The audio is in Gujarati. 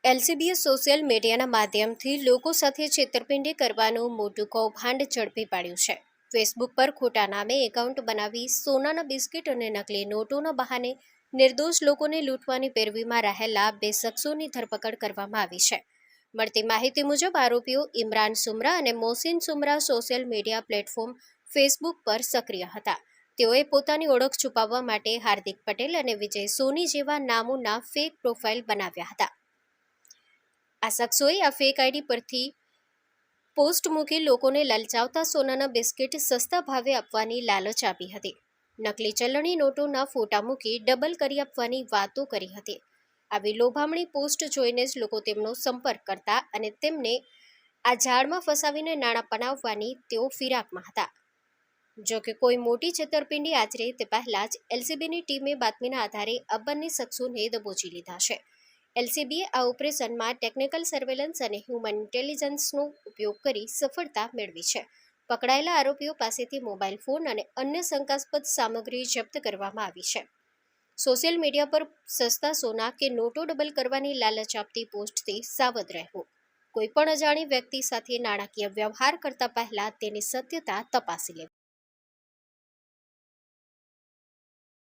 એલસીબીએ સોશિયલ મીડિયાના માધ્યમથી લોકો સાથે છેતરપિંડી કરવાનું મોટું કૌભાંડ ઝડપી પાડ્યું છે। ફેસબુક પર ખોટા નામે એકાઉન્ટ બનાવી સોનાના બિસ્કિટ અને નકલી નોટોના બહાને નિર્દોષ લોકોને લૂંટવાની પેરવીમાં રહેલા 2 શખ્સોની ધરપકડ કરવામાં આવી છે। મળતી માહિતી મુજબ આરોપીઓ ઇમરાન સુમરા અને Mohsin Sumra social media platform Facebook પર સક્રિય હતા। તેઓએ પોતાની ઓળખ છુપાવવા માટે હાર્દિક પટેલ અને વિજય સોની જેવા નામોના ફેક પ્રોફાઇલ બનાવ્યા હતા। આ શખ્સોએ આ ફેક આઈડી પરથી પોસ્ટ મૂકી લોકોને લલચાવતા સોનાના બિસ્કિટ સસ્તા ભાવે આપવાની લાલચ આપી હતી। નકલી ચલણી નોટોના ફોટા મૂકી ડબલ કરી આપવાની વાતો કરી હતી। આવી લોભામણી પોસ્ટ જોઈને જ લોકો તેમનો સંપર્ક કરતા અને તેમને આ જાળમાં ફસાવીને નાણાં પનાવવાની તેઓ ફિરાકમાં હતા। જો કે કોઈ મોટી છેતરપિંડી આચરે તે પહેલા જ એલસીબીની ટીમે બાતમીના આધારે આ બંને શખ્સોને દબોચી લીધા છે। એલસીબીએ આ ઓપરેશનમાં ટેકનિકલ સર્વેલન્સ અને હ્યુમન ઇન્ટેલિજન્સનો ઉપયોગ કરી સફળતા મેળવી છે। પકડાયેલા આરોપીઓ પાસેથી મોબાઈલ ફોન અને અન્ય શંકાસ્પદ સામગ્રી જપ્ત કરવામાં આવી છે। સોશિયલ મીડિયા પર સસ્તા સોના કે નોટો ડબલ કરવાની લાલચ આપતી પોસ્ટથી સાવધ રહેવું। કોઈપણ અજાણી વ્યક્તિ સાથે નાણાકીય વ્યવહાર કરતા પહેલા તેની સત્યતા તપાસી લેવી।